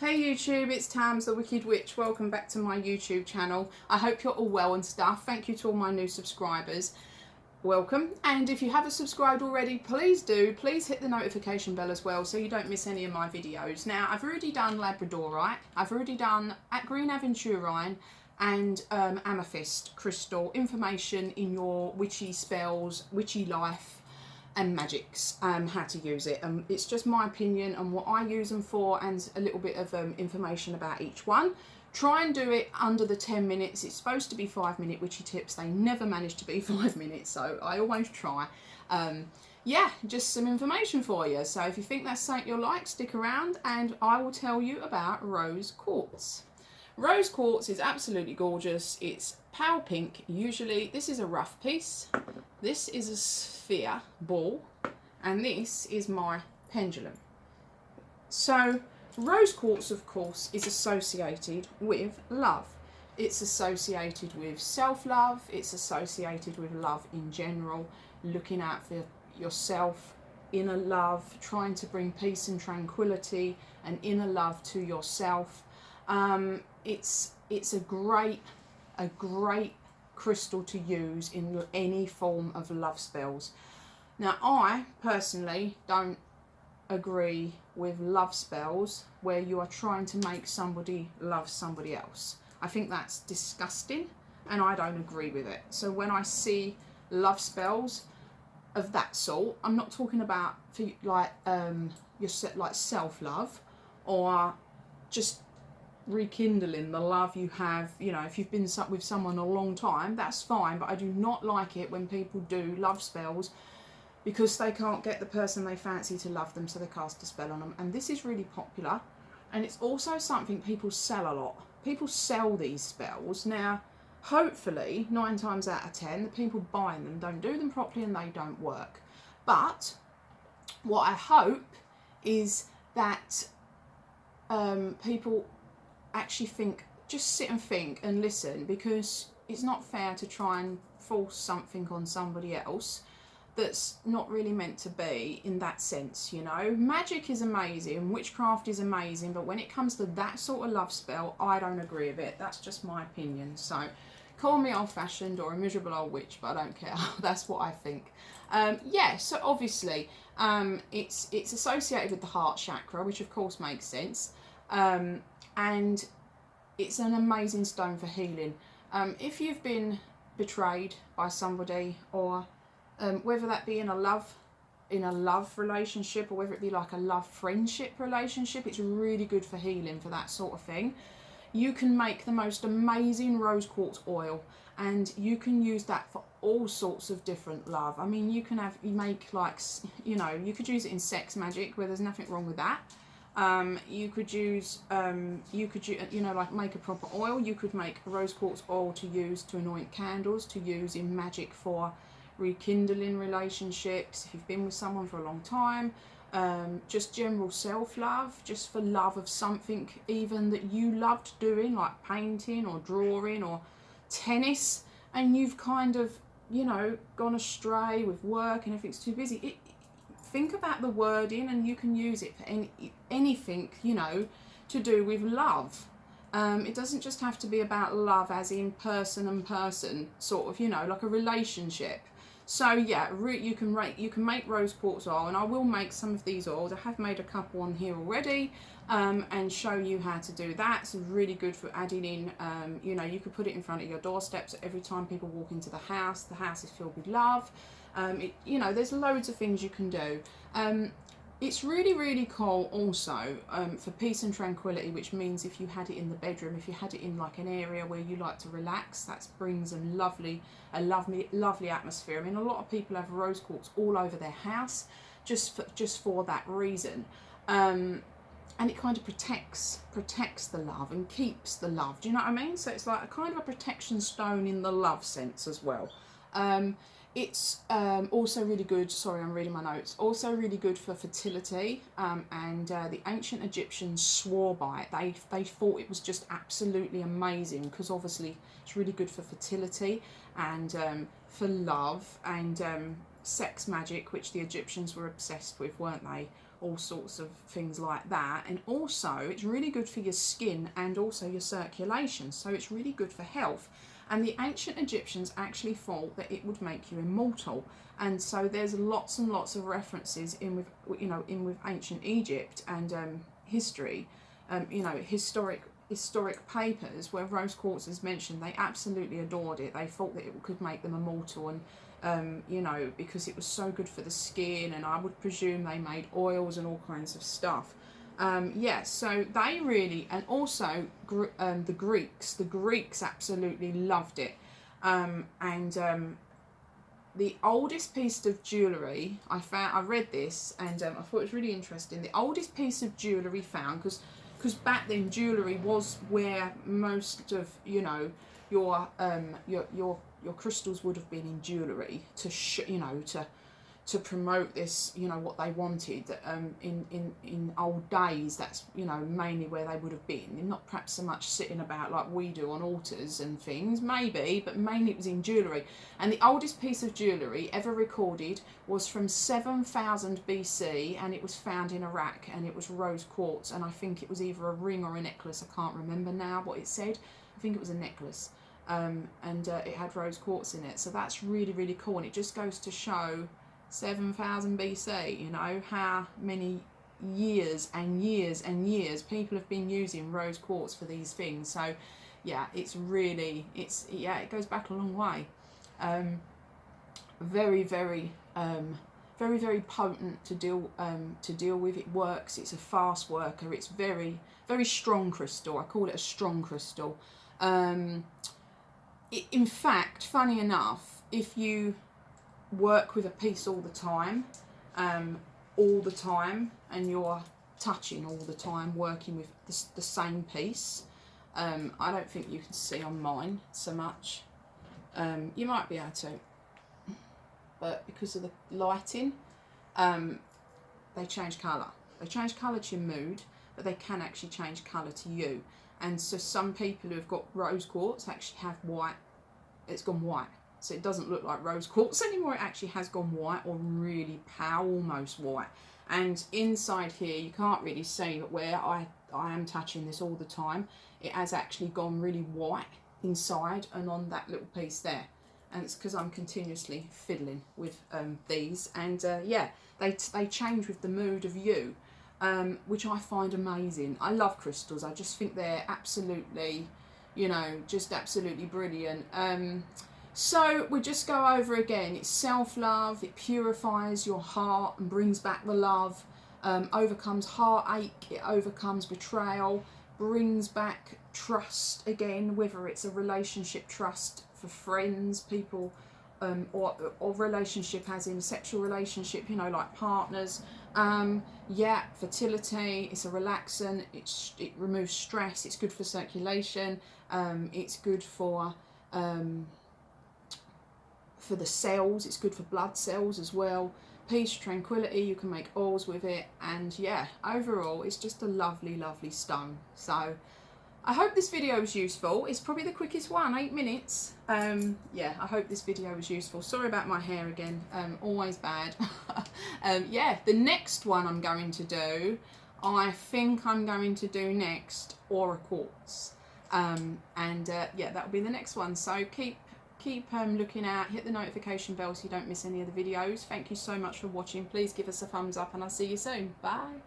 Hey YouTube, it's Tams the Wicked Witch. Welcome back to my YouTube channel. I hope you're all well and stuff. Thank you to all my new subscribers. Welcome. And if you haven't subscribed already, please do. Please hit the notification bell as well so you don't miss any of my videos. Now, I've already done Labradorite. I've already done Green Aventurine and Amethyst Crystal. Information in your witchy spells, witchy life and Magicks, how to use it. It's just my opinion on what I use them for and a little bit of information about each one. Try and do it under the 10 minutes. It's supposed to be 5-minute witchy tips. They never manage to be 5 minutes, so I always try. Yeah, just some information for you. So if you think that's something you'll like, stick around and I will tell you about rose quartz. Rose quartz is absolutely gorgeous. It's pale pink usually. This is a rough piece. This is a sphere ball, and this is my pendulum. So rose quartz, of course, is associated with love. It's associated with self-love. It's associated with love in general, looking out for yourself, inner love, trying to bring peace and tranquility and inner love to yourself. It's a great crystal to use in any form of love spells. Now, I personally don't agree with love spells where you are trying to make somebody love somebody else. I think that's disgusting and I don't agree with it. So when I see love spells of that sort, I'm not talking about for like like self-love or just rekindling the love you have. You know, if you've been with someone a long time, that's fine, but I do not like it when people do love spells because they can't get the person they fancy to love them, so they cast a spell on them. And this is really popular, and it's also something people sell a lot. People sell these spells. Now, hopefully 9 times out of 10 the people buying them don't do them properly and they don't work. But what I hope is that people actually think, just sit and think and listen, because it's not fair to try and force something on somebody else that's not really meant to be in that sense, you know. Magic is amazing, witchcraft is amazing, but when it comes to that sort of love spell, I don't agree with it. That's just my opinion. So call me old-fashioned or a miserable old witch, but I don't care. That's what I think. Yeah, so obviously it's associated with the heart chakra, which of course makes sense. And it's an amazing stone for healing. If you've been betrayed by somebody, or whether that be in a love relationship, or whether it be like a love friendship relationship, it's really good for healing for that sort of thing. You can make the most amazing rose quartz oil, and you can use that for all sorts of different love. I mean, you make like, you know, you could use it in sex magic, where there's nothing wrong with that. You could use, you know, like make a proper oil. You could make rose quartz oil to use to anoint candles, to use in magic for rekindling relationships, if you've been with someone for a long time, just general self-love, just for love of something even that you loved doing, like painting or drawing or tennis, and you've kind of, you know, gone astray with work and everything's too busy. Think about the wording and you can use it for anything, you know, to do with love. It doesn't just have to be about love as in person and person, sort of, you know, like a relationship. So yeah, you can make rose quartz oil, and I will make some of these oils. I have made a couple on here already, and show you how to do that. It's really good for adding in, you know, you could put it in front of your doorstep, so every time people walk into the house is filled with love. You know, there's loads of things you can do. It's really, really cool also for peace and tranquility, which means if you had it in the bedroom, if you had it in like an area where you like to relax, that brings a lovely atmosphere. I mean, a lot of people have rose quartz all over their house just for that reason. And it kind of protects the love and keeps the love. Do you know what I mean? So it's like a kind of a protection stone in the love sense as well. It's also really good, sorry, I'm reading my notes, also really good for fertility, and the ancient Egyptians swore by it. They thought it was just absolutely amazing, because obviously it's really good for fertility and for love and sex magic, which the Egyptians were obsessed with, weren't they? all sorts of things like that. And also it's really good for your skin and also your circulation, so it's really good for health. And the ancient Egyptians actually thought that it would make you immortal, and so there's lots and lots of references in with, you know, in with ancient Egypt and history, you know, historic papers where rose quartz is mentioned. They absolutely adored it. They thought that it could make them immortal, and you know, because it was so good for the skin, and I would presume they made oils and all kinds of stuff. Yeah, so they really, and also the Greeks absolutely loved it. The oldest piece of jewellery I read this, and I thought it was really interesting. The oldest piece of jewellery found, because back then jewellery was where most of, you know, your crystals would have been in jewellery you know, to promote this, you know, what they wanted. In old days, that's, you know, mainly where they would have been. Not perhaps so much sitting about like we do on altars and things, maybe, but mainly it was in jewellery. And the oldest piece of jewellery ever recorded was from 7000 BC, and it was found in Iraq, and it was rose quartz, and I think it was either a ring or a necklace. I can't remember now what it said. I think it was a necklace, and it had rose quartz in it. So that's really, really cool, and it just goes to show 7000 BC, you know, how many years and years and years people have been using rose quartz for these things. So yeah, it goes back a long way. Very, very potent to deal with. It works. It's a fast worker. It's very, very strong crystal. I call it a strong crystal. In fact, funny enough, if you work with a piece all the time, and you're touching all the time, working with the same piece, I don't think you can see on mine so much. You might be able to, but because of the lighting, they change colour. They change colour to your mood, but they can actually change colour to you. And so some people who have got rose quartz actually have white. It's gone white. So it doesn't look like rose quartz anymore. It actually has gone white, or really pale, almost white. And inside here, you can't really see, but where I am touching this all the time, it has actually gone really white inside and on that little piece there. And it's because I'm continuously fiddling with these. And yeah, they change with the mood of you, which I find amazing. I love crystals. I just think they're absolutely, you know, just absolutely brilliant. So we just go over again. It's self-love. It purifies your heart and brings back the love. Overcomes heartache. It overcomes betrayal. Brings back trust again, whether it's a relationship trust for friends, people, or relationship as in sexual relationship, you know, like partners. Yeah, fertility. It's a relaxant. It removes stress. It's good for circulation. It's good for the cells. It's good for blood cells as well. Peace, tranquility. You can make oils with it, and yeah, overall it's just a lovely, lovely stone. So I hope this video was useful. It's probably the quickest one, 8 minutes. Yeah, I hope this video was useful. Sorry about my hair again, always bad. Yeah, the next one I'm going to do, I think I'm going to do next aura quartz, and yeah, that'll be the next one. So keep looking out, hit the notification bell so you don't miss any of the videos. Thank you so much for watching. Please give us a thumbs up, and I'll see you soon. Bye.